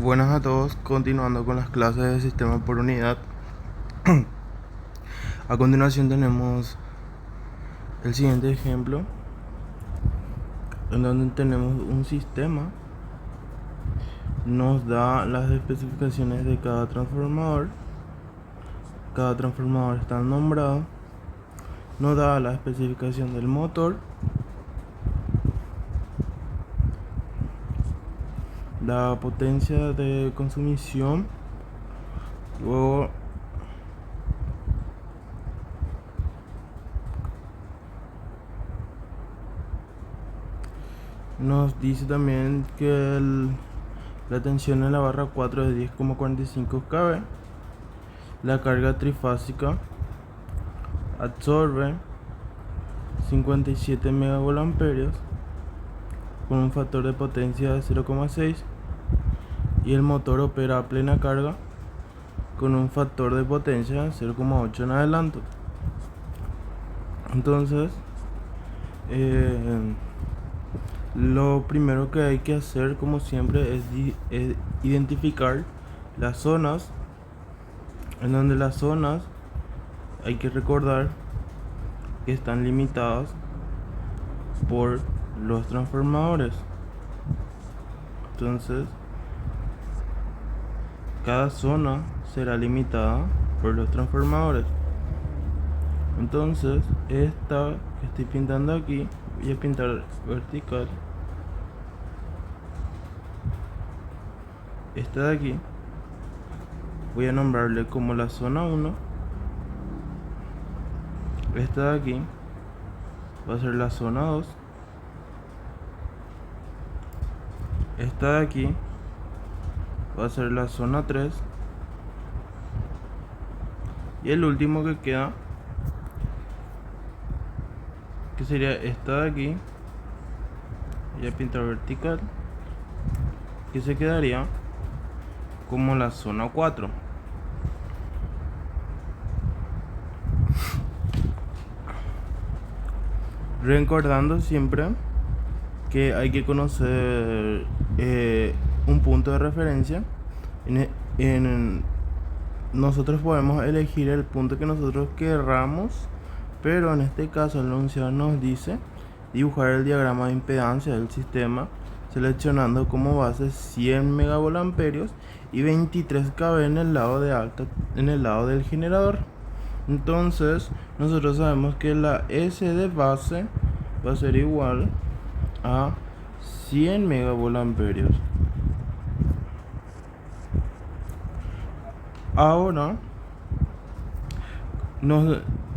Buenas a todos, continuando con las clases de sistema por unidad. A continuación tenemos el siguiente ejemplo, en donde tenemos un sistema, nos da las especificaciones de cada transformador está nombrado, nos da la especificación del motor, la potencia de consumición, luego nos dice también que la tensión en la barra 4 es 10,45 kV, la carga trifásica absorbe 57 megavolt con un factor de potencia de 0,6 y el motor opera a plena carga con un factor de potencia de 0,8 en adelanto. Entonces, lo primero que hay que hacer, como siempre, es identificar las zonas, en donde las zonas hay que recordar que están limitadas por los transformadores. Entonces, cada zona será limitada por los transformadores. Entonces, esta que estoy pintando aquí, voy a pintar vertical. Esta de aquí voy a nombrarle como la zona 1. Esta de aquí va a ser la zona 2. Esta de aquí va a ser la zona 3. Y el último que queda, que sería esta de aquí, voy a pintar vertical, que se quedaría como la zona 4. Recordando siempre que hay que conocer un punto de referencia. Nosotros podemos elegir el punto que nosotros querramos, pero en este caso el enunciado nos dice dibujar el diagrama de impedancia del sistema seleccionando como base 100 megavolt y 23 kV en el lado del generador. Entonces nosotros sabemos que la S de base va a ser igual a 100 megavolt. Ahora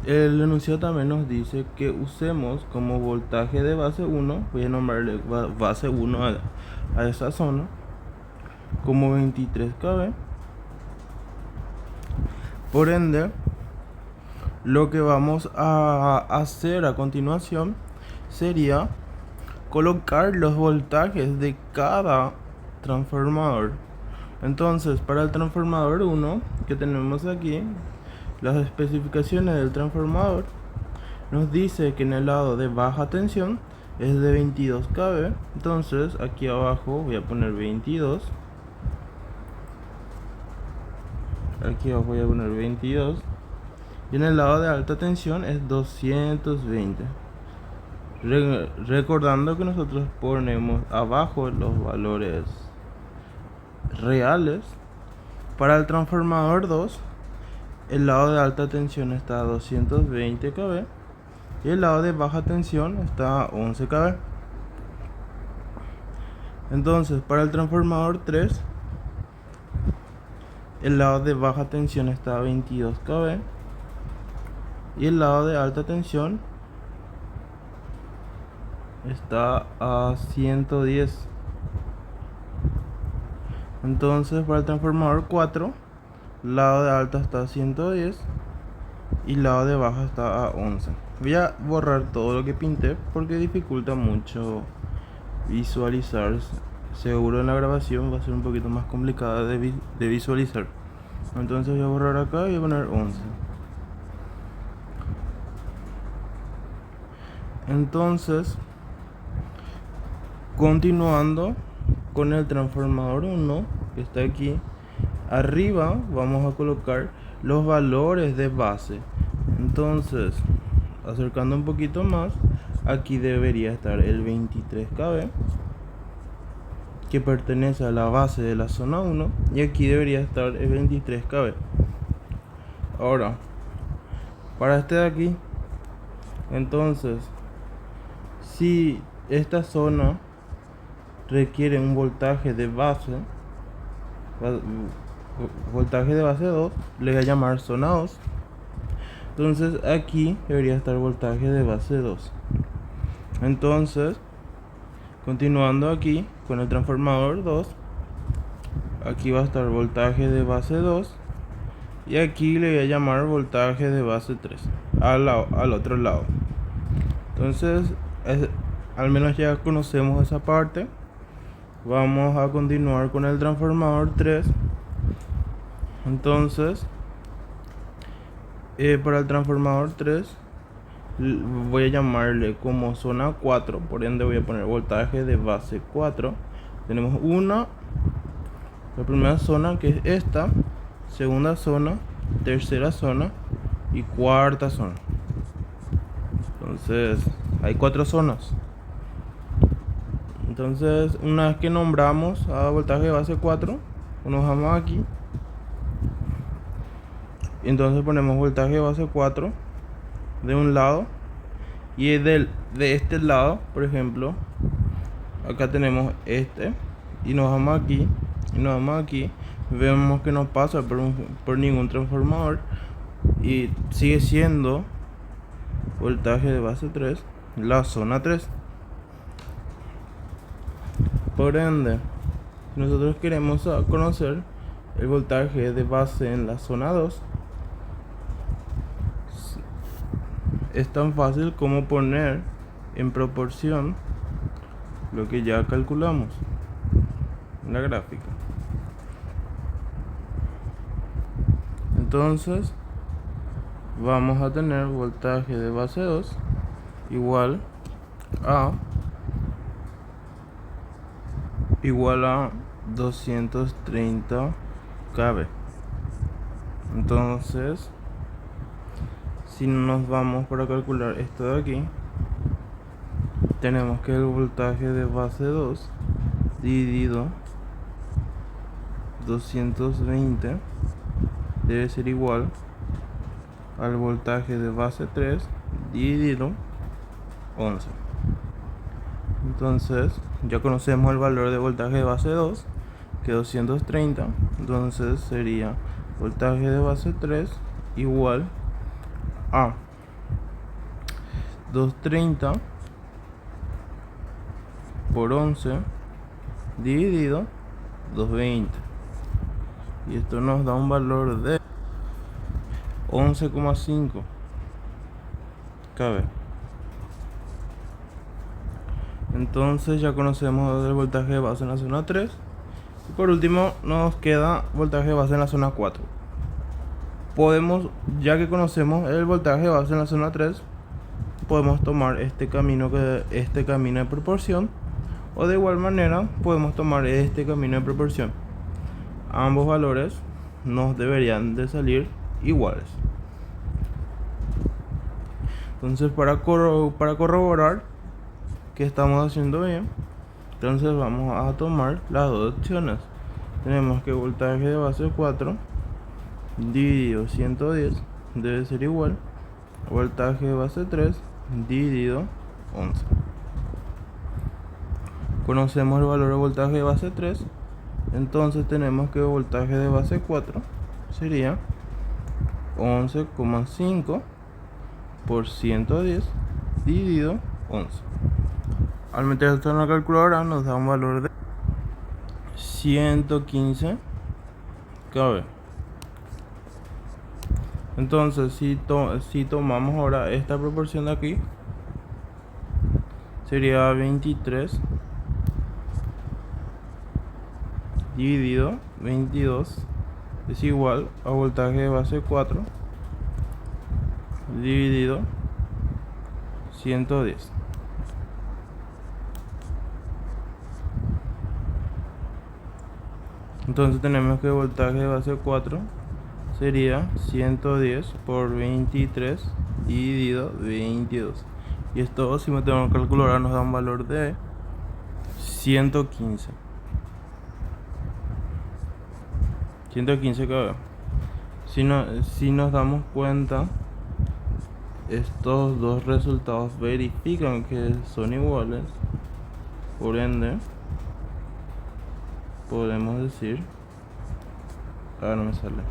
el enunciado también nos dice que usemos como voltaje de base 1, voy a nombrarle base 1 a esa zona, como 23 kV. Por ende, lo que vamos a hacer a continuación sería colocar los voltajes de cada transformador. Entonces, para el transformador 1 que tenemos aquí, las especificaciones del transformador nos dice que en el lado de baja tensión es de 22 kV. Entonces aquí abajo voy a poner 22. Aquí abajo voy a poner 22. Y en el lado de alta tensión es 220. Recordando que nosotros ponemos abajo los valores reales. Para el transformador 2, el lado de alta tensión está a 220 kV y el lado de baja tensión está a 11 kV. Entonces, para el transformador 3, el lado de baja tensión está a 22 kV y el lado de alta tensión está a 110. Entonces, para el transformador 4, lado de alta está a 110 y lado de baja está a 11. Voy a borrar todo lo que pinté porque dificulta mucho visualizar. Seguro en la grabación va a ser un poquito más complicada de visualizar. Entonces voy a borrar acá y voy a poner 11. Entonces, continuando con el transformador 1, que está aquí. Arriba vamos a colocar los valores de base. Entonces, acercando un poquito más, aquí debería estar el 23KB, que pertenece a la base de la zona 1, y aquí debería estar el 23KB. Ahora, para este de aquí, entonces, si esta zona requiere un voltaje de base 2, le voy a llamar zona 2. Entonces aquí debería estar voltaje de base 2. Entonces, continuando aquí con el transformador 2, aquí va a estar voltaje de base 2, y aquí le voy a llamar voltaje de base 3 al otro lado. Entonces, al menos ya conocemos esa parte. Vamos a continuar con el transformador 3. Entonces, para el transformador 3 voy a llamarle como zona 4, por ende voy a poner voltaje de base 4. Tenemos la primera zona, que es esta, segunda zona, tercera zona y cuarta zona. Entonces hay 4 zonas. Entonces, una vez que nombramos a voltaje de base 4, nos vamos aquí. Entonces ponemos voltaje de base 4 de un lado, y de este lado, por ejemplo, acá tenemos este, y nos vamos aquí, vemos que no pasa por ningún transformador y sigue siendo voltaje de base 3, la zona 3. Por ende, si nosotros queremos conocer el voltaje de base en la zona 2, es tan fácil como poner en proporción lo que ya calculamos en la gráfica. Entonces vamos a tener voltaje de base 2 igual a 230 kV. Entonces, si nos vamos para calcular esto de aquí, tenemos que el voltaje de base 2 dividido 220 debe ser igual al voltaje de base 3 dividido 11. Entonces ya conocemos el valor de voltaje de base 2, que es 230. Entonces sería voltaje de base 3 igual a 230 por 11 dividido 220, y esto nos da un valor de 11,5 kV. Entonces ya conocemos el voltaje de base en la zona 3, y por último nos queda voltaje de base en la zona 4. Ya que conocemos el voltaje de base en la zona 3, podemos tomar este camino de proporción, o de igual manera podemos tomar este camino de proporción. Ambos valores nos deberían de salir iguales. Entonces, para corroborar que estamos haciendo bien, entonces vamos a tomar las dos opciones. Tenemos que voltaje de base 4 dividido 110 debe ser igual a voltaje de base 3 dividido 11. Conocemos el valor de voltaje de base 3, entonces tenemos que voltaje de base 4 sería 11,5 por 110 dividido 11. Al meter esto en la calculadora nos da un valor de 115 kV. Entonces, si tomamos ahora esta proporción de aquí, sería 23 dividido 22 es igual a voltaje de base 4 dividido 110. Entonces tenemos que voltaje de base 4 sería 110 por 23 dividido 22. Y esto, si metemos en calculadora, nos da un valor de 115. 115 kb. Si nos damos cuenta, estos dos resultados verifican que son iguales. Por ende, podemos decir... Ah, no me sale.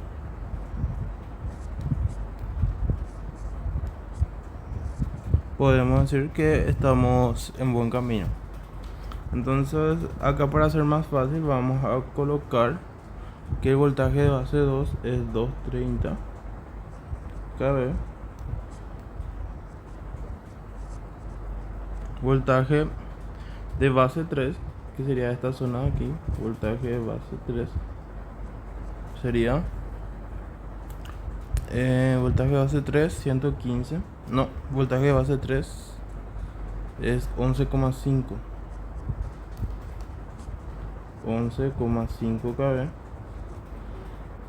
Podemos decir que estamos en buen camino. Entonces, acá para hacer más fácil, vamos a colocar que el voltaje de base 2 es 230 kV. Voltaje de base 3, que sería esta zona de aquí, voltaje de base 3 sería voltaje de base 3 115. No, voltaje de base 3 es 11,5 kV.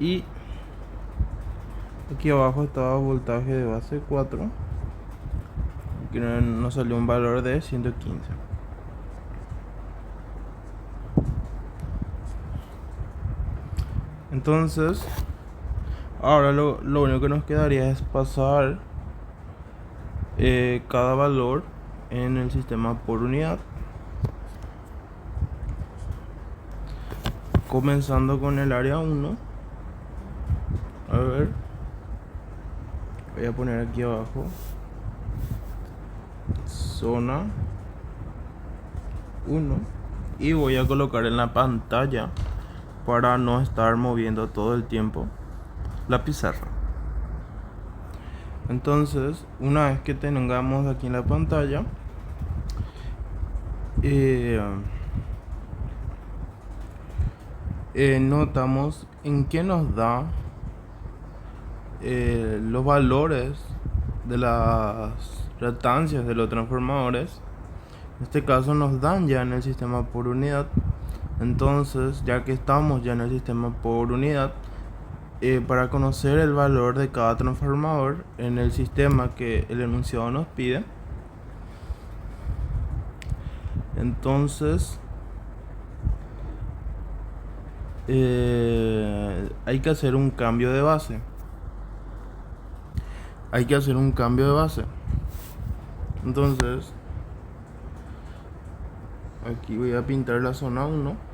Y aquí abajo estaba voltaje de base 4, que nos salió un valor de 115. Entonces, ahora lo único que nos quedaría es pasar cada valor en el sistema por unidad. Comenzando con el área 1. A ver, voy a poner aquí abajo zona 1 y voy a colocar en la pantalla para no estar moviendo todo el tiempo la pizarra. Entonces, una vez que tengamos aquí en la pantalla, notamos en qué nos da los valores de las reactancias de los transformadores. En este caso nos dan ya en el sistema por unidad. Entonces, ya que estamos ya en el sistema por unidad, para conocer el valor de cada transformador en el sistema que el enunciado nos pide, entonces hay que hacer un cambio de base. Entonces, aquí voy a pintar la zona 1.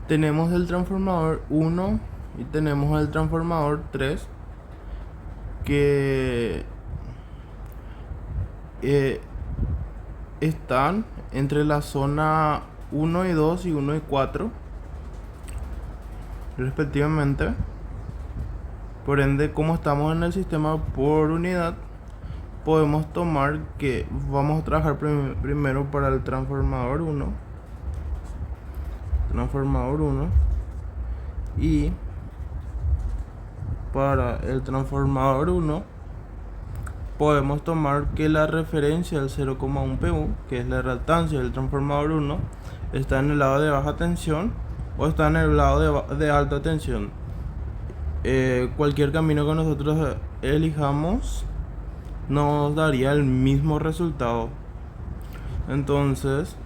Tenemos el transformador 1 y tenemos el transformador 3 que están entre la zona 1 y 2 y 1 y 4 respectivamente. Por ende, como estamos en el sistema por unidad, podemos tomar que vamos a trabajar primero para el transformador 1. Y para el transformador 1 podemos tomar que la referencia del 0,1 pu, que es la reactancia del transformador 1, está en el lado de baja tensión o está en el lado de alta tensión. Cualquier camino que nosotros elijamos nos daría el mismo resultado. Entonces,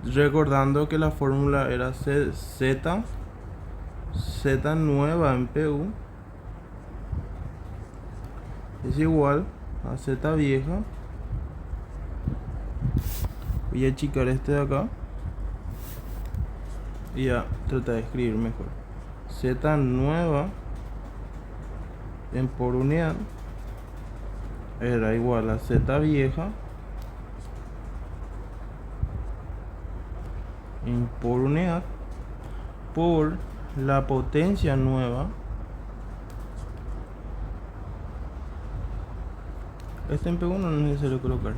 recordando que la fórmula era Z nueva en PU es igual a Z vieja. Voy a achicar este de acá y ya tratar de escribir mejor. Z nueva en por unidad era igual a Z vieja en por unidad por la potencia nueva. Este en P1 no es necesario colocar.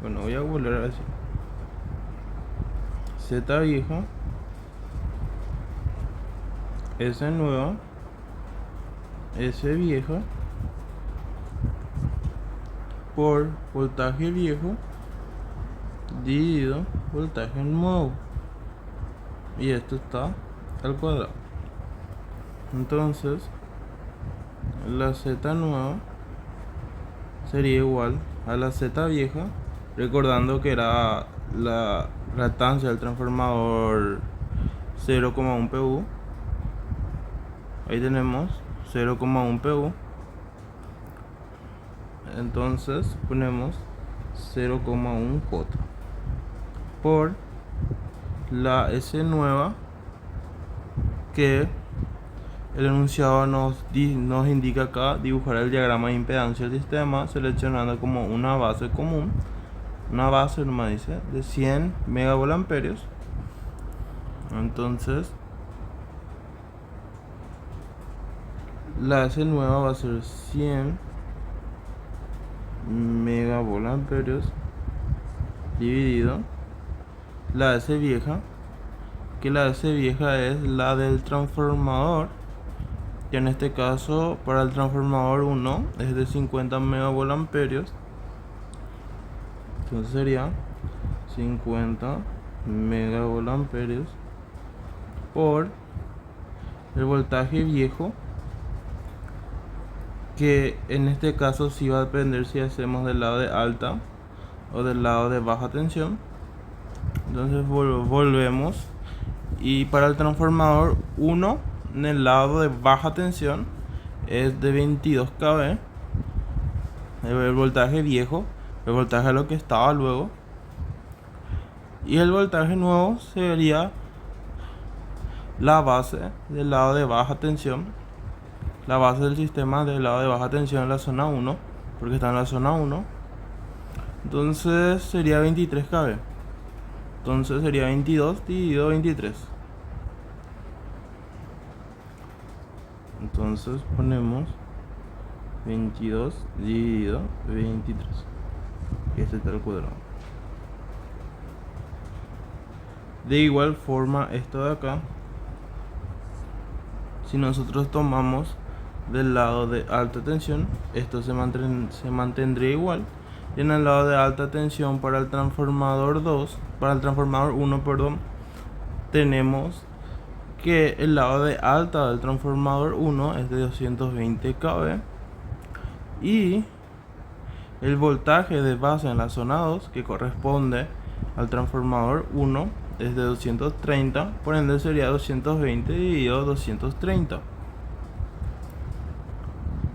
Bueno, voy a volver a decir Z vieja, S nueva, S vieja por voltaje viejo dividido voltaje nuevo. y esto está al cuadrado. Entonces la z nueva sería igual a la z vieja, recordando que era la reactancia del transformador 0,1 PU. Ahí tenemos 0,1 PU. Entonces ponemos 0,1 J por la S nueva, que el enunciado nos indica acá dibujar el diagrama de impedancia del sistema seleccionando como una base común, una base nomás dice, de 100 megavolt-amperios. Entonces la S nueva va a ser 100 megavolt-amperios dividido la S vieja, que la S vieja es la del transformador, que en este caso para el transformador 1 es de 50 megavolt-amperios. Entonces sería 50 megavolt-amperios por el voltaje viejo, que en este caso sí va a depender si hacemos del lado de alta o del lado de baja tensión. Entonces volvemos, y para el transformador 1 en el lado de baja tensión es de 22 kV, el voltaje viejo, el voltaje a lo que estaba luego, y el voltaje nuevo sería la base del lado de baja tensión, la base del sistema del lado de baja tensión en la zona 1, porque está en la zona 1. Entonces sería 23 kV. Entonces sería 22 dividido 23. Entonces ponemos 22 dividido 23. Y este está al cuadrado. De igual forma, esto de acá, si nosotros tomamos del lado de alta tensión, esto se mantendría igual. Y en el lado de alta tensión para el transformador 2, para el transformador 1, perdón, tenemos que el lado de alta del transformador 1 es de 220 kV y el voltaje de base en la zona 2, que corresponde al transformador 1, es de 230, por ende sería 220 dividido 230.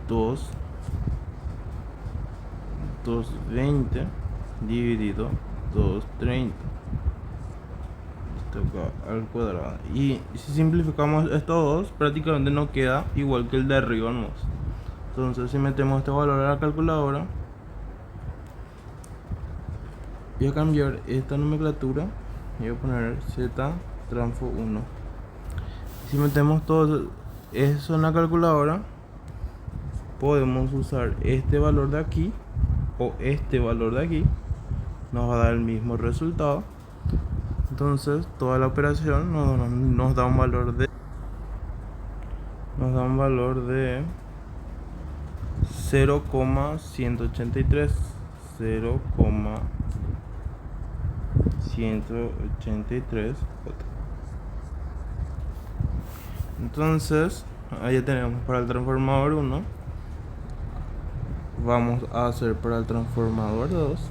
220 dividido 230. Esto acá al cuadrado. Y si simplificamos estos dos, prácticamente no queda igual que el de arriba nomás. Entonces si metemos este valor a la calculadora, voy a cambiar esta nomenclatura y voy a poner Z transfo 1. Si metemos todo eso en la calculadora, podemos usar este valor de aquí o este valor de aquí, nos va a dar el mismo resultado. Entonces toda la operación nos da un valor de 0,183 J. Entonces ahí ya tenemos para el transformador 1. Vamos a hacer para el transformador 2.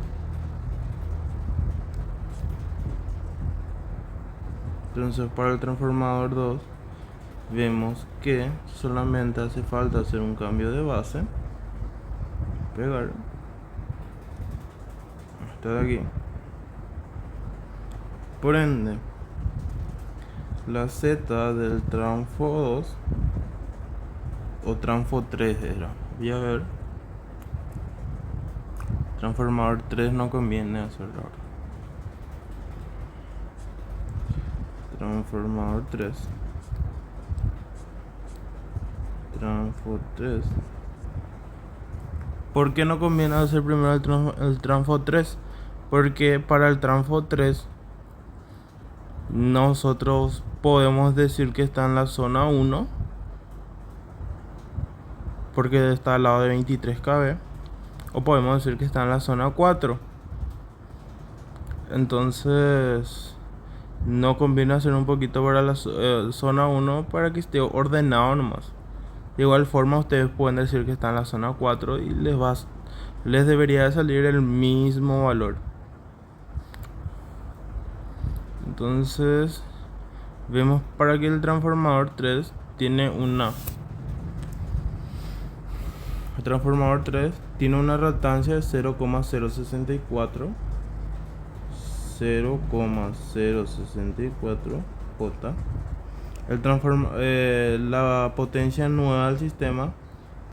Entonces para el transformador 2 vemos que solamente hace falta hacer un cambio de base, pegar esto de aquí. Por ende, la Z del transfo 2 o transfo 3 era, voy a ver, transformador 3 no conviene hacerlo ahora. Transformador 3, transfo 3. ¿Por qué no conviene hacer primero el transfo 3? Porque para el transfo 3 nosotros podemos decir que está en la zona 1, porque está al lado de 23 kV, o podemos decir que está en la zona 4. Entonces no conviene hacer un poquito para la zona 1 para que esté ordenado nomás. De igual forma ustedes pueden decir que está en la zona 4 y les debería de salir el mismo valor. Entonces vemos para que el transformador 3 tiene una reactancia de 0,064 J. La potencia nueva del sistema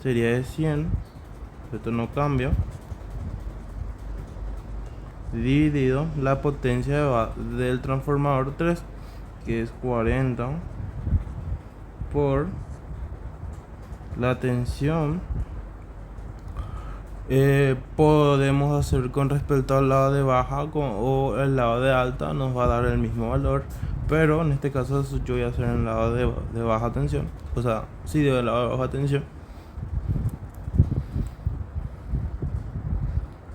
sería de 100, esto no cambia, dividido la potencia del transformador 3, que es 40, por la tensión. Podemos hacer con respecto al lado de baja o el lado de alta, nos va a dar el mismo valor, pero en este caso yo voy a hacer en el lado de baja tensión, o sea, sí, del lado de baja tensión.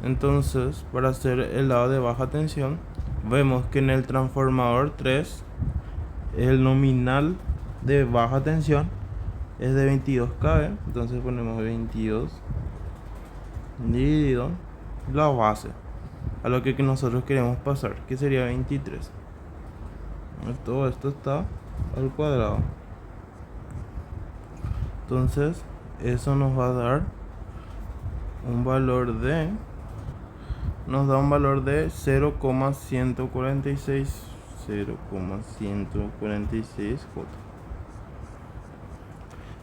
Entonces, para hacer el lado de baja tensión, vemos que en el transformador 3 el nominal de baja tensión es de 22 kV, entonces ponemos 22 dividido la base a lo que nosotros queremos pasar, que sería 23. Todo esto está al cuadrado, entonces eso nos va a dar un valor de 0,146 J.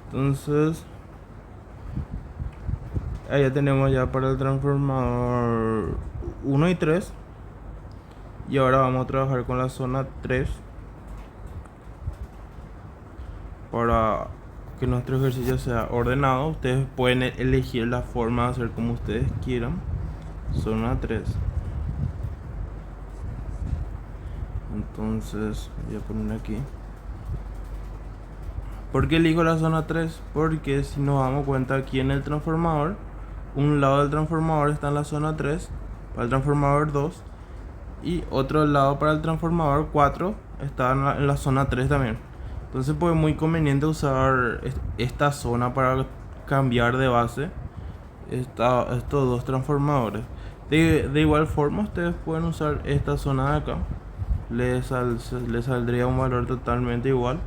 Entonces ahí ya tenemos ya para el transformador 1 y 3. Y ahora vamos a trabajar con la zona 3 para que nuestro ejercicio sea ordenado. Ustedes pueden elegir la forma de hacer como ustedes quieran. Zona 3. Entonces voy a poner aquí. ¿Por qué elijo la zona 3? Porque si nos damos cuenta, aquí en el transformador, un lado del transformador está en la zona 3 para el transformador 2 y otro lado para el transformador 4 está en la zona 3 también. Entonces pues es muy conveniente usar esta zona para cambiar de base estos dos transformadores. De igual forma ustedes pueden usar esta zona de acá, les saldría un valor totalmente igual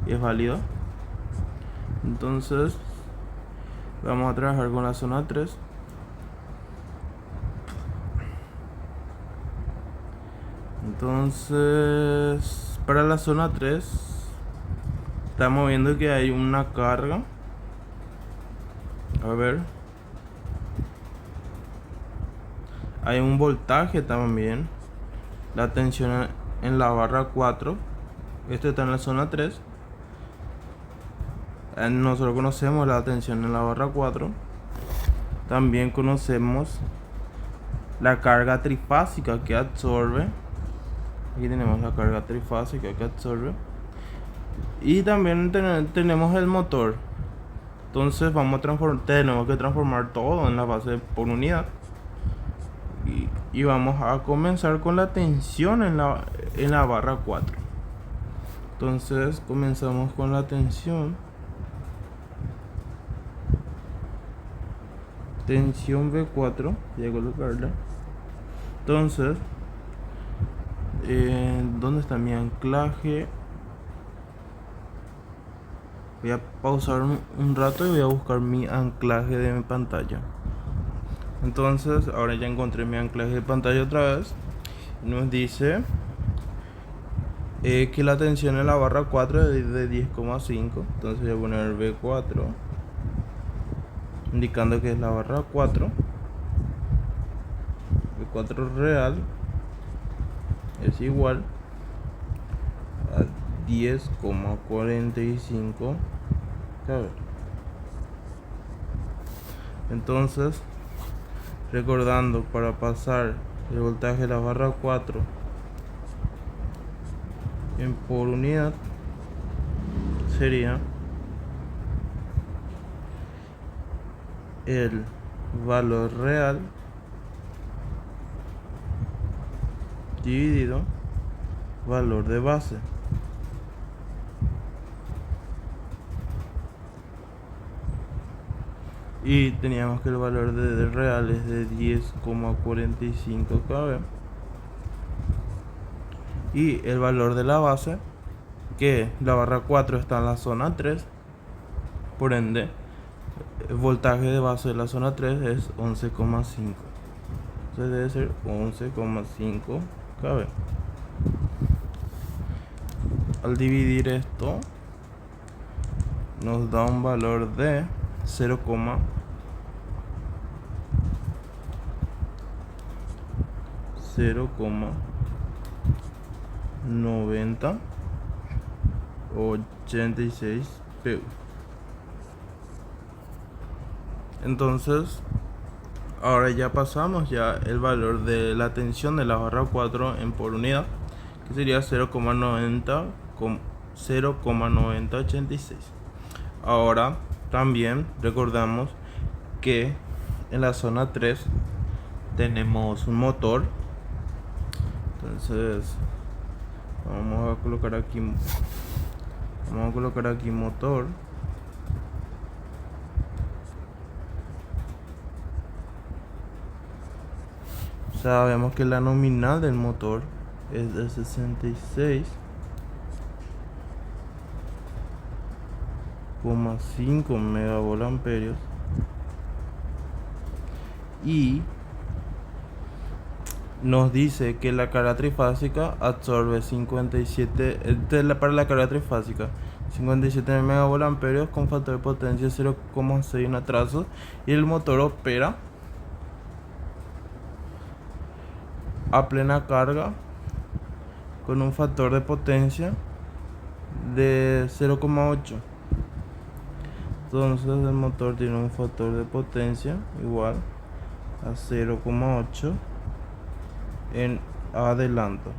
y es válido. Entonces vamos a trabajar con la zona 3. Entonces para la zona 3 estamos viendo que hay una carga, a ver, hay un voltaje también, la tensión en la barra 4, esto está en la zona 3. Nosotros conocemos la tensión en la barra 4, también conocemos la carga trifásica que absorbe. Aquí tenemos la carga trifásica que absorbe. Y también tenemos el motor. Entonces tenemos que transformar todo en la base por unidad. Y vamos a comenzar con la tensión en la barra 4. Entonces comenzamos con la tensión. Tensión V4. Voy a colocarla. Entonces, ¿dónde está mi anclaje? Voy a pausar un rato y voy a buscar mi anclaje de mi pantalla. Entonces ahora ya encontré mi anclaje de pantalla otra vez. Nos dice que la tensión en la barra 4 es de 10,5. Entonces voy a poner V4, indicando que es la barra 4. V4 real es igual a 10,45. Entonces, recordando, para pasar el voltaje de la barra 4 en por unidad sería el valor real dividido valor de base. Y teníamos que el valor de real es de 10,45 kb. Y el valor de la base, que la barra 4 está en la zona 3, por ende, el voltaje de base de la zona 3 es 11,5. Entonces debe ser 11,5 kb. Al dividir esto, nos da un valor de 0,9086 pu. Entonces, ahora ya pasamos ya el valor de la tensión de la barra 4 en por unidad, que sería 0,9086. Ahora también recordamos que en la zona 3 tenemos un motor. Entonces vamos a colocar aquí motor. Sabemos que la nominal del motor es de 66,5 megavolt-amperios y nos dice que la carga trifásica absorbe 57 para la carga trifásica 57 megavolt-amperios con factor de potencia 0,6 en atraso, y el motor opera a plena carga con un factor de potencia de 0,8. Entonces el motor tiene un factor de potencia igual a 0,8 en adelanto.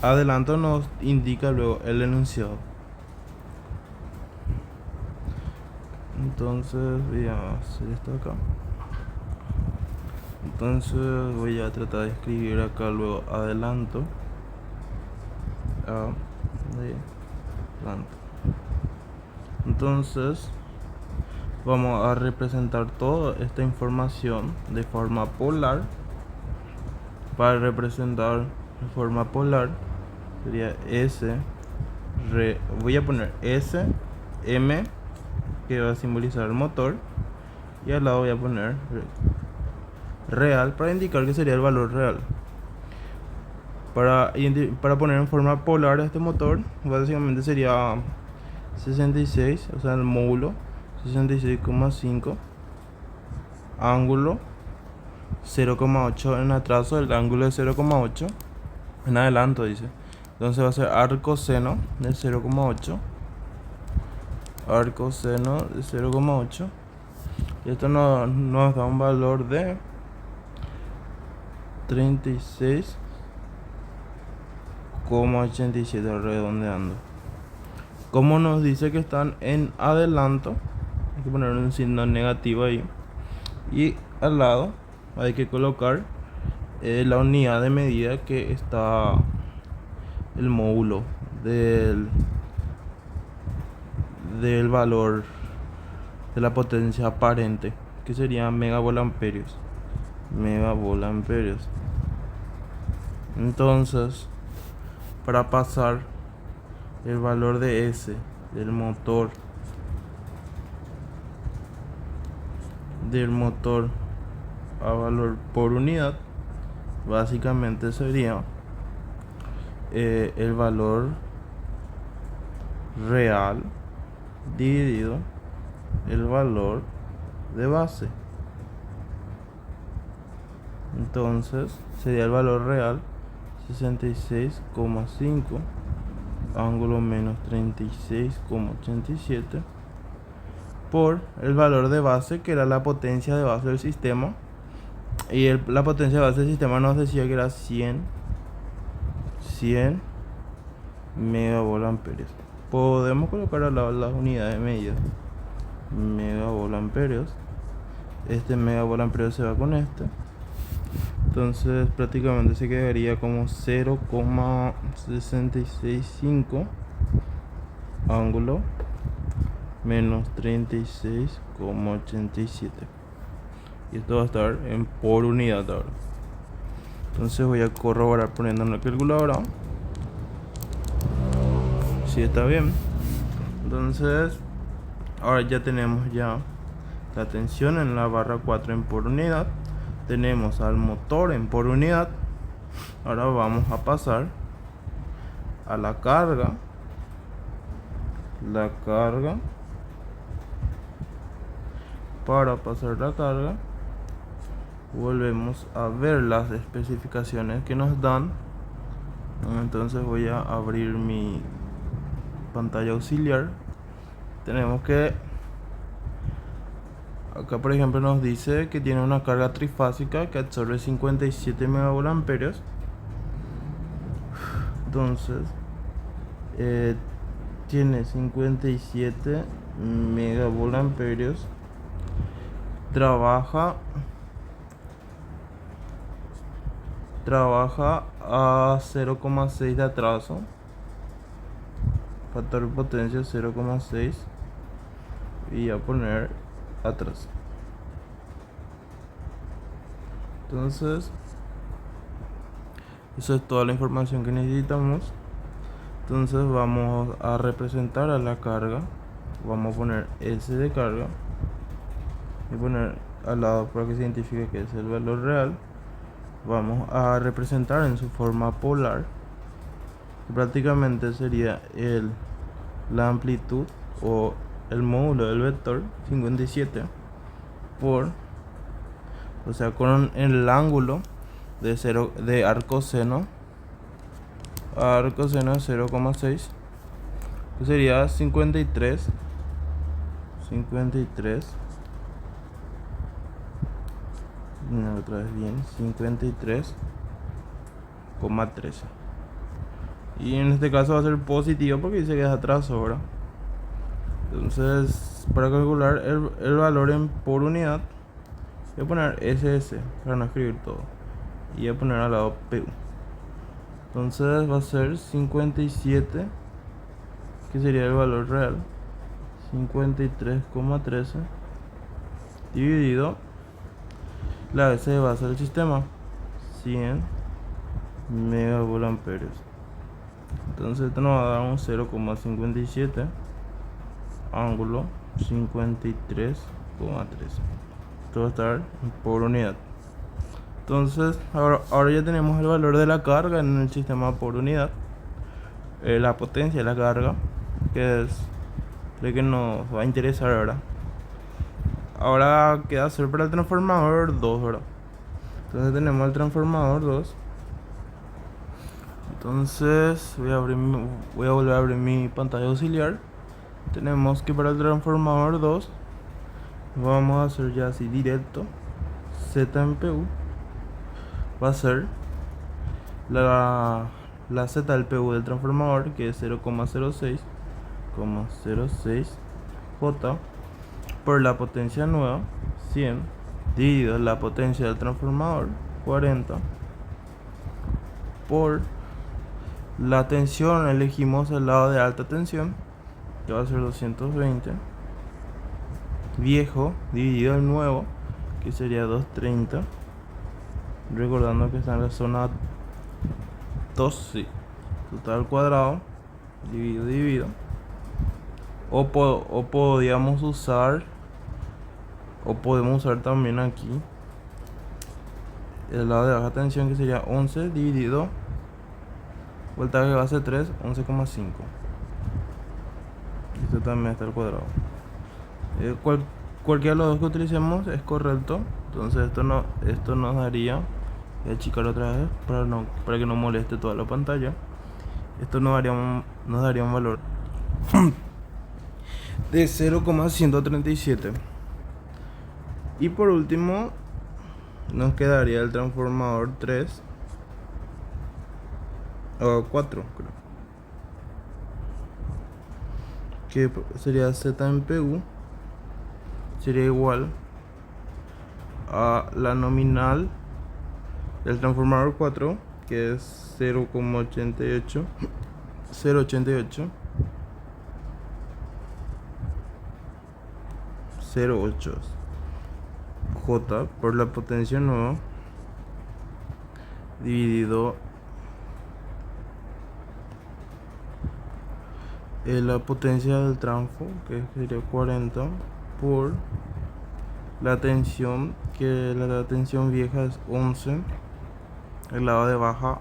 Adelanto nos indica luego el enunciado. Entonces voy a hacer esto acá. Entonces voy a tratar de escribir acá luego adelanto. Entonces vamos a representar toda esta información de forma polar. Para representar de forma polar sería voy a poner S, M, que va a simbolizar el motor, y al lado voy a poner real para indicar que sería el valor real. Para poner en forma polar este motor, básicamente sería 66, o sea el módulo 66,5, ángulo 0,8 en atraso, el ángulo de 0,8 en adelanto dice. Entonces va a ser arco seno de 0,8, arco seno de 0,8, y esto nos da un valor de 36,87 redondeando. Como nos dice que están en adelanto, hay que poner un signo negativo ahí, y al lado hay que colocar la unidad de medida que está el módulo del valor de la potencia aparente, que sería megavolt-amperios. Entonces, para pasar el valor de S del motor a valor por unidad, básicamente sería el valor real dividido el valor de base. Entonces sería el valor real 66,5, ángulo menos 36,87, por el valor de base, que era la potencia de base del sistema. Y la potencia de base del sistema nos decía que era 100 megavolt-amperios. Podemos colocar al lado las unidades de medida. Megavolt-amperios. Este megavolt-amperios se va con este. Entonces prácticamente se quedaría como 0,665 ángulo menos 36,87. Y esto va a estar por unidad ahora. Entonces voy a corroborar poniendo en la calculadora si está bien. Entonces ahora ya tenemos ya la tensión en la barra 4 en por unidad. Tenemos al motor en por unidad. Ahora vamos a pasar a la carga. Para pasar la carga, volvemos a ver las especificaciones que nos dan. Entonces voy a abrir mi pantalla auxiliar. Tenemos que acá por ejemplo nos dice que tiene una carga trifásica que absorbe 57 megavolt-amperios. Entonces tiene 57 megavolt-amperios. Trabaja a 0,6 de atraso. Factor de potencia 0,6. Y a poner atrás. Entonces eso es toda la información que necesitamos. Entonces vamos a representar a la carga. Vamos a poner S de carga y poner al lado para que se identifique que es el valor real. Vamos a representar en su forma polar, que prácticamente sería la amplitud o el módulo del vector 57 por, o sea, con el ángulo de arcoseno a arcoseno 0,6, que sería 53 otra vez bien, 53,13. Y en este caso va a ser positivo porque dice que es atraso ahora. Entonces para calcular el valor en por unidad voy a poner SS para no escribir todo y voy a poner al lado PU. Entonces va a ser 57, que sería el valor real, 53,13 dividido la base de base del sistema, 100 megavolt-amperios. Entonces esto nos va a dar un 0,57 ángulo 53,13. Esto va a estar por unidad. Entonces ahora ya tenemos el valor de la carga en el sistema por unidad, la potencia de la carga, que es lo que nos va a interesar ahora. Ahora queda hacer para el transformador 2, ¿verdad? Entonces tenemos el transformador 2. Entonces voy a volver a abrir mi pantalla auxiliar. Tenemos que para el transformador 2 vamos a hacer ya así directo. Z en PU va a ser la Z del PU del transformador, que es 0,06 J por la potencia nueva 100 dividido la potencia del transformador 40 por la tensión. Elegimos el lado de alta tensión, que va a ser 220 viejo dividido el nuevo, que sería 230, recordando que está en la zona 2, sí, total cuadrado dividido. O podemos usar también aquí el lado de baja tensión, que sería 11 dividido voltaje base 3, 11,5. Esto también está al cuadrado. Cualquiera de los dos que utilicemos es correcto. Entonces esto nos daría, voy a achicar otra vez para que no moleste toda la pantalla. Esto nos daría un valor de 0,137. Y por último nos quedaría el transformador 3 o 4, creo, que sería Z en PU, sería igual a la nominal El transformador 4, que es 0,88, 0,88, 0,8 J por la potencia nueva dividido la potencia del transfo, que sería 40, por la tensión, que la tensión vieja es 11 elevado de baja,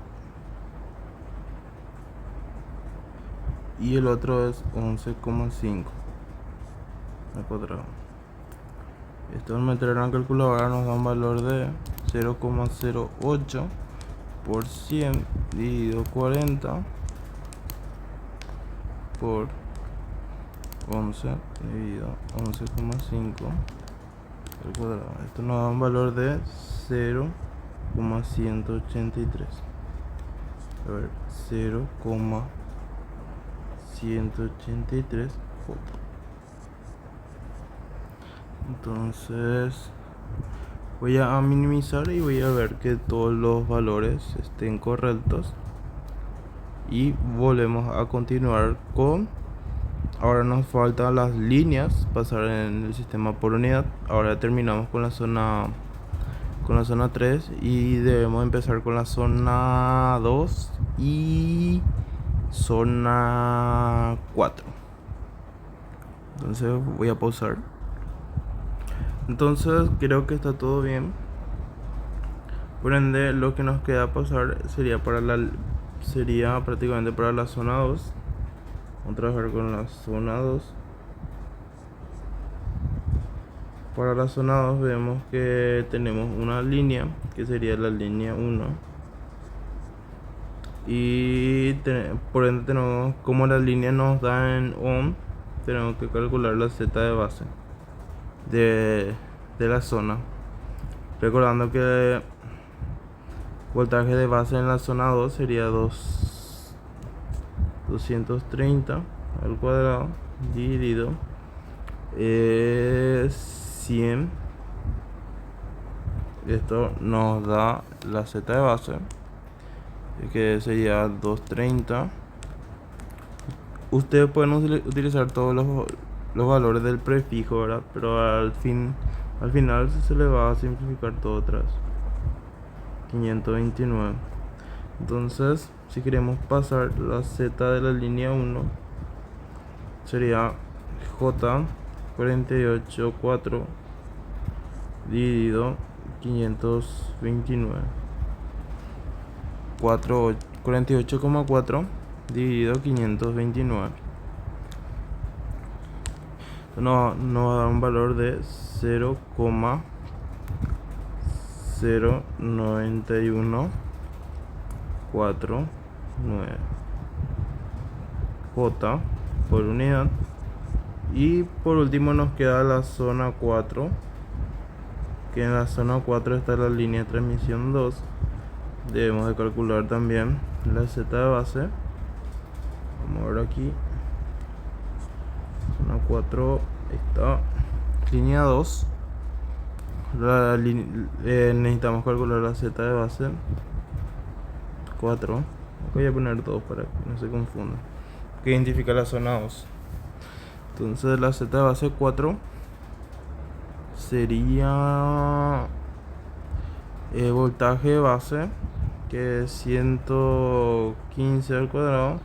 y el otro es 11,5 al cuadrado. Esto al meter en la calculadora nos da un valor de 0,08 por 100 dividido 40 por 11 dividido 11,5 al cuadrado. Esto nos da un valor de 0,183. A ver, 0,183 J. Entonces voy a minimizar y voy a ver que todos los valores estén correctos, y volvemos a continuar con... Ahora nos faltan las líneas, pasar en el sistema por unidad. Ahora terminamos con la zona 3 y debemos empezar con la zona 2 y zona 4. Entonces voy a pausar. Entonces creo que está todo bien. Por ende, lo que nos queda pasar sería prácticamente para la zona 2. Vamos a trabajar con la zona 2. Para la zona 2 vemos que tenemos una línea, que sería la línea 1. Y por ende tenemos, como la línea nos da en ohm, tenemos que calcular la Z de base de la zona. Recordando que voltaje de base en la zona 2 sería 230 al cuadrado dividido 100. Esto nos da la Z de base, que sería 230. Ustedes pueden utilizar todos los valores del prefijo, ¿verdad? Pero al final se le va a simplificar todo atrás. 529. Entonces, si queremos pasar la Z de la línea 1, sería J 48,4 dividido 529. 48,4 dividido 529. Nos va a dar un valor de 0,0914,9 J por unidad. Y por último nos queda la zona 4, que en la zona 4 está la línea de transmisión 2. Debemos de calcular también la Z de base. Vamos a ver aquí. Zona 4 está línea 2. Necesitamos calcular la Z de base 4. Voy a poner 2 para que no se confunda, que identifica la zona 2. Entonces la Z de base 4 sería voltaje de base, que es 115 al cuadrado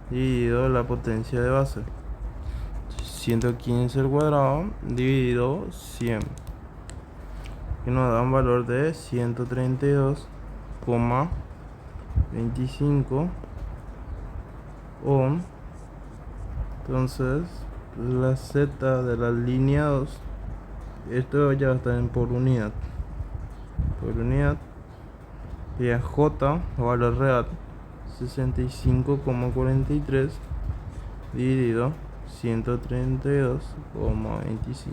dividido la potencia de base. 115 al cuadrado dividido 100, que nos da un valor de 132,25 ohm. Entonces la Z de la línea 2, esto ya está en por unidad, y en J, valor real, 65,43 dividido 132,25.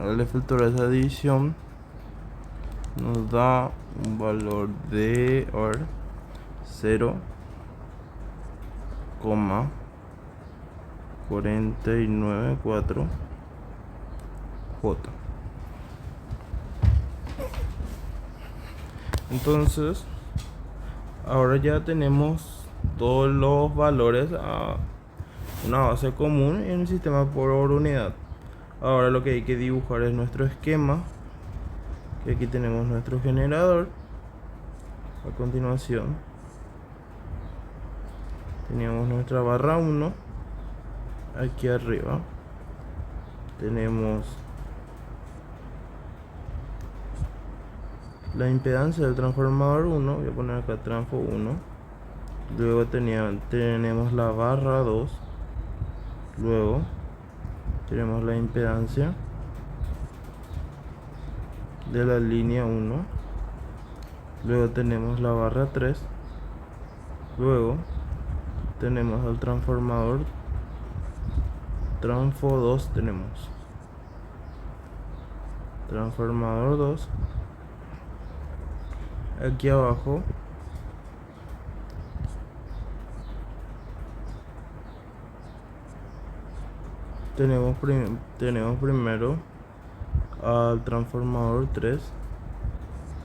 Al efectuar esa división nos da un valor de 0,494 J. Entonces, ahora ya tenemos todos los valores a una base común en el sistema por unidad. Ahora lo que hay que dibujar es nuestro esquema, que aquí tenemos nuestro generador. A continuación tenemos nuestra barra 1. Aquí arriba tenemos la impedancia del transformador 1. Voy a poner acá transfo 1. Luego tenemos la barra 2. Luego tenemos la impedancia de la línea 1. Luego tenemos la barra 3. Luego tenemos el transformador transfo 2. Tenemos transformador 2. Aquí abajo tenemos primero al transformador 3.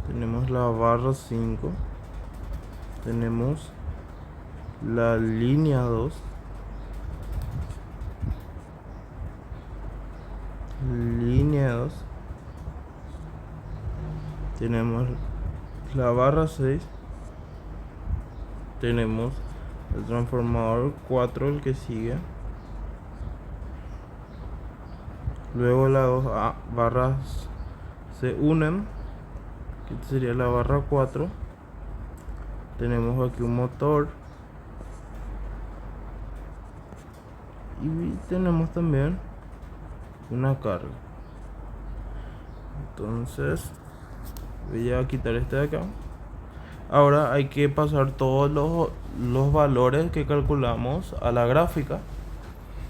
Tenemos la barra 5. Tenemos la línea 2. Línea 2. Tenemos la barra 6. Tenemos el transformador 4, el que sigue. Luego las dos barras se unen, que sería la barra 4. Tenemos aquí un motor. Y tenemos también una carga. Entonces voy a quitar este de acá. Ahora hay que pasar todos los valores que calculamos a la gráfica.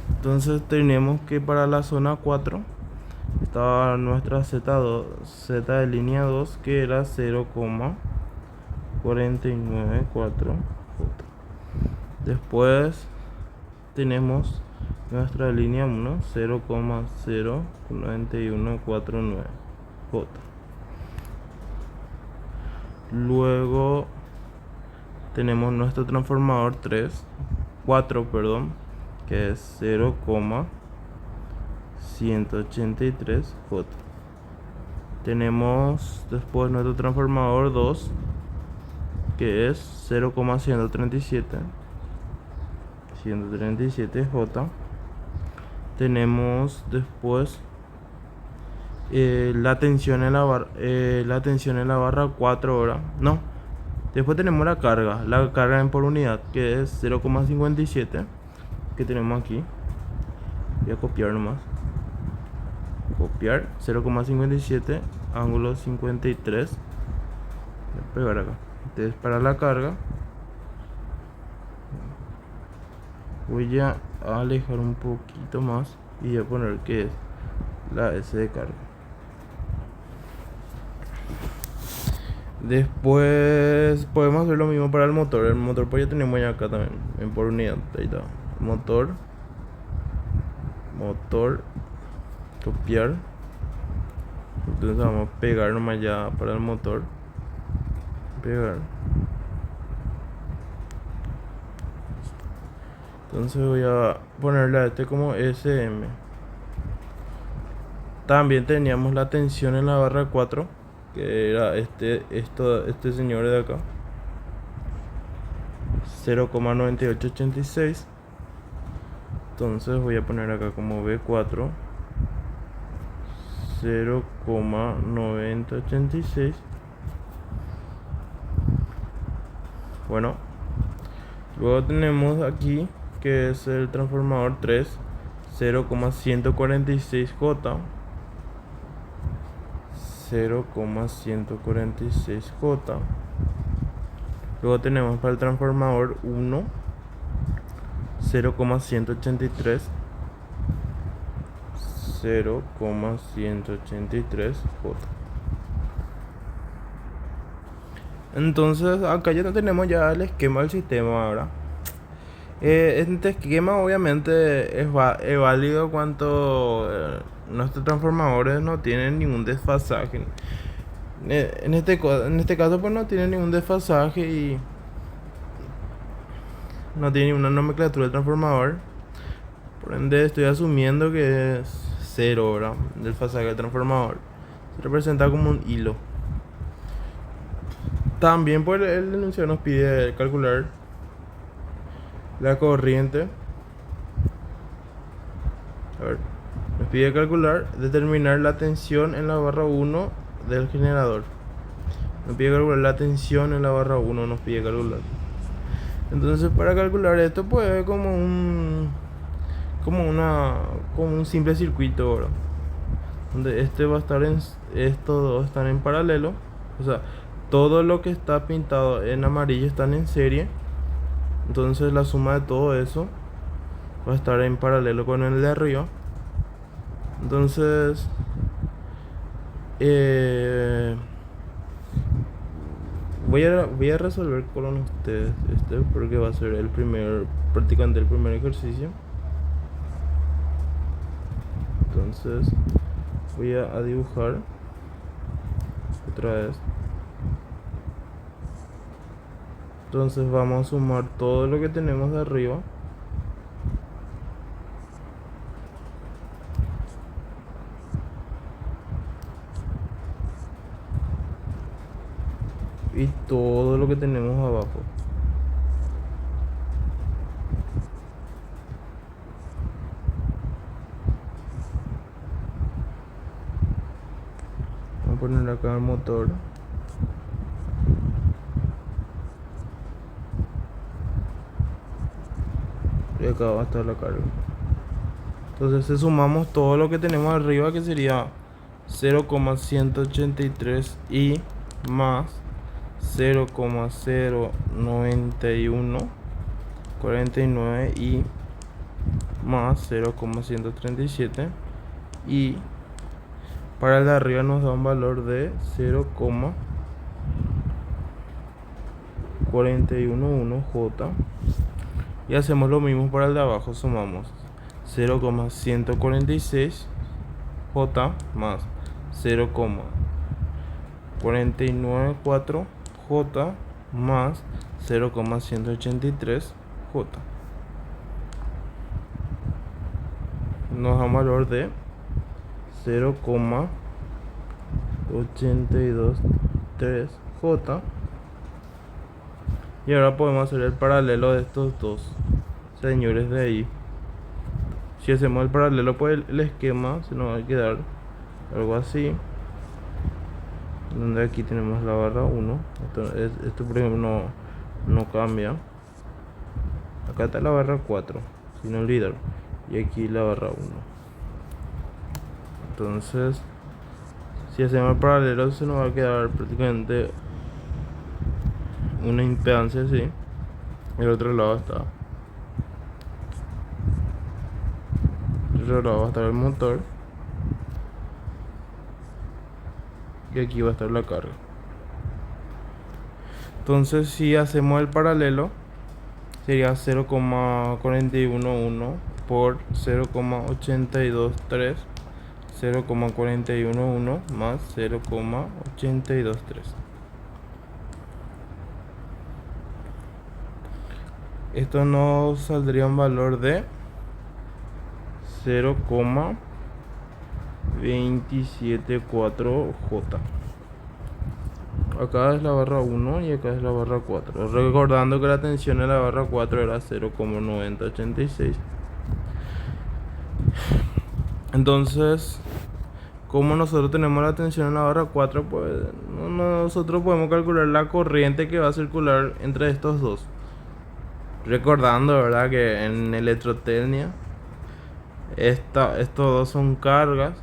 Entonces tenemos que para la zona 4 estaba nuestra Z2, Z de línea 2, que era 0,494 J. Después tenemos nuestra línea 1, 0,09149 J. Luego tenemos nuestro transformador 4, que es 0,183 J. Tenemos después nuestro transformador 2, que es 0,137 J. Tenemos después la tensión en la barra 4 ahora. No. Después tenemos la carga en por unidad, que es 0,57, que tenemos aquí. Voy a copiar nomás. Copiar 0,57 ángulo 53. Voy a pegar acá. Entonces para la carga voy a alejar un poquito más y voy a poner que es la S de carga. Después podemos hacer lo mismo para el motor. El motor pues ya tenemos ya acá también en por unidad. Ahí está. Motor, copiar. Entonces vamos a pegar nomás ya para el motor. Pegar. Entonces voy a ponerle a este como SM. También teníamos la tensión en la barra 4, que era este señor de acá, 0,9886. Entonces voy a poner acá como B4, 0,9086. Bueno, luego tenemos aquí que es el transformador 3, 0,146J. 0,146J. Luego tenemos para el transformador 1, 0,183, 0,183J. Entonces acá ya tenemos ya el esquema del sistema ahora. Este esquema obviamente es válido cuando nuestros transformadores no tienen ningún desfasaje En este caso pues no tiene ningún desfasaje y no tiene ninguna nomenclatura del transformador. Por ende estoy asumiendo que es 0, ¿verdad? Del desfasaje del transformador. Se representa como un hilo. También pues el enunciado nos pide calcular la corriente. A ver, nos pide calcular, determinar la tensión en la barra 1 del generador. Nos pide calcular la tensión en la barra 1, nos pide calcular. Entonces para calcular esto pues como un simple circuito, ¿verdad? Donde este va a estar estos dos están en paralelo. O sea, todo lo que está pintado en amarillo están en serie. Entonces la suma de todo eso va a estar en paralelo con el de arriba. Entonces voy a resolver con ustedes porque va a ser prácticamente el primer ejercicio. Entonces voy a dibujar otra vez. Entonces vamos a sumar todo lo que tenemos de arriba. Y todo lo que tenemos abajo. Vamos a poner acá el motor. Y acá va a estar la carga. Entonces si sumamos todo lo que tenemos arriba, que sería 0,183 y más 0,09149 y más 0,137 y para el de arriba nos da un valor de 0,411J. Y hacemos lo mismo para el de abajo, sumamos 0,146J más 0,494J más 0,183J. Nos da un valor de 0,823J. Y ahora podemos hacer el paralelo de estos dos señores de ahí. Si hacemos el paralelo, pues el esquema se nos va a quedar algo así. Donde aquí tenemos la barra 1. Esto por ejemplo no cambia. Acá está la barra 4, sin olvidar. Y aquí la barra 1. Entonces, si hacemos el paralelo, se nos va a quedar prácticamente una impedancia así. El otro lado está. El otro lado va a estar el motor. Y aquí va a estar la carga. Entonces si hacemos el paralelo, sería 0,411 por 0,823, 0,411 más 0,823. Esto nos saldría un valor de 0,274J. Acá es la barra 1 y acá es la barra 4. Recordando que la tensión en la barra 4 era 0,9086. Entonces, como nosotros tenemos la tensión en la barra 4, pues nosotros podemos calcular la corriente que va a circular entre estos dos. Recordando, ¿verdad?, que en electrotecnia estos dos son cargas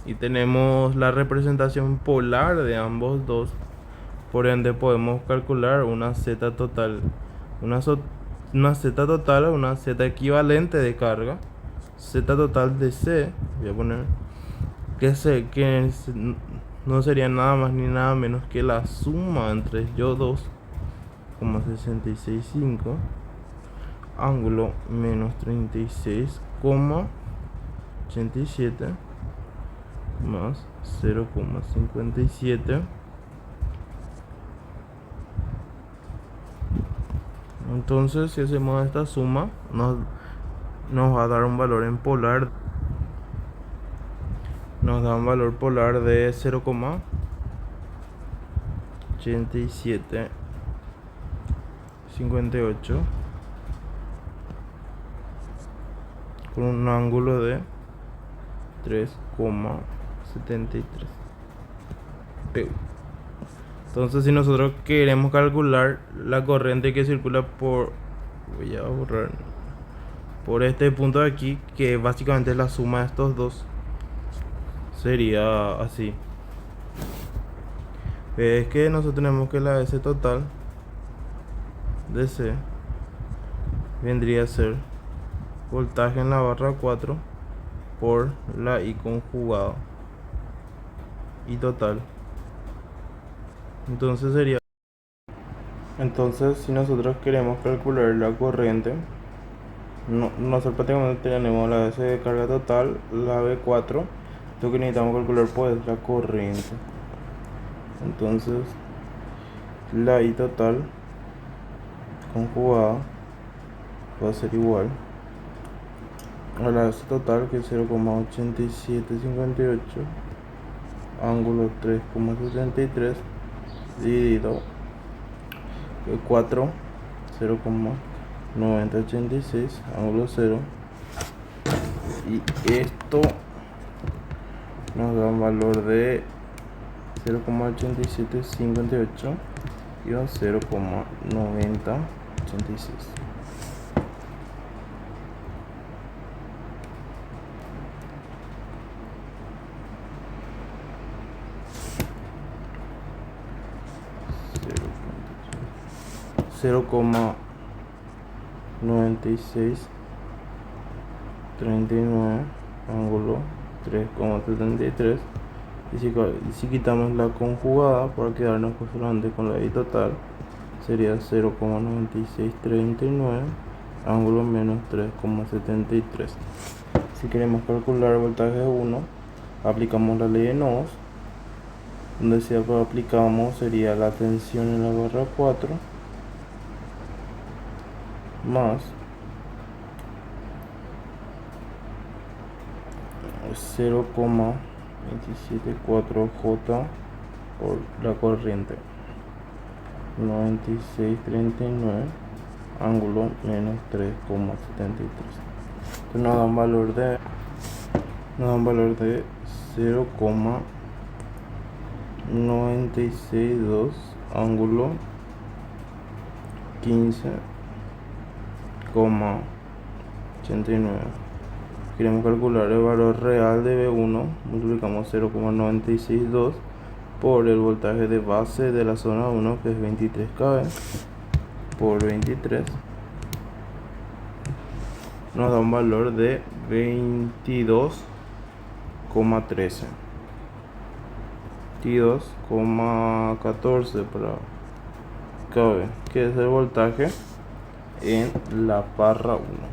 y tenemos la representación polar de ambos dos. Por ende podemos calcular una Z total, una Z total o una Z equivalente de carga. Z total de C, voy a poner que no sería nada más ni nada menos que la suma entre yo 2,665 ángulo menos 36,87 más 0,57 Entonces, si hacemos esta suma, nos va a dar un valor en polar. Nos da un valor polar de 0,8758 con un ángulo de 3,73 PU. Entonces, si nosotros queremos calcular la corriente que circula voy a borrar, por este punto de aquí, que básicamente es la suma de estos dos, sería así. Es que nosotros tenemos que la S total de C vendría a ser voltaje en la barra 4 por la I conjugado I total. Entonces si nosotros queremos calcular la corriente, nosotros prácticamente tenemos la S de carga total, la B4. Lo que necesitamos calcular pues la corriente. Entonces la I total conjugada va a ser igual a la S total, que es 0,8758 ángulo 3,73 dividido 4, 0,9086 ángulo 0, y esto nos da un valor de 0,8758 y a 0,9086. Cero coma 9639 ángulo 3,73. Y si quitamos la conjugada para quedarnos solamente con la I total, sería 0,9639 ángulo menos 3,73. Si queremos calcular el voltaje 1, aplicamos la ley de nodos, donde si aplicamos sería la tensión en la barra 4 más 0,274J por la corriente 9639 ángulo menos 3,73. Entonces nos da un valor de 0,962 ángulo 15,89. Queremos calcular el valor real de B1, multiplicamos 0,962 por el voltaje de base de la zona 1, que es 23 kV, por 23, nos da un valor de 22,13, 22,14 para kV, que es el voltaje en la barra 1.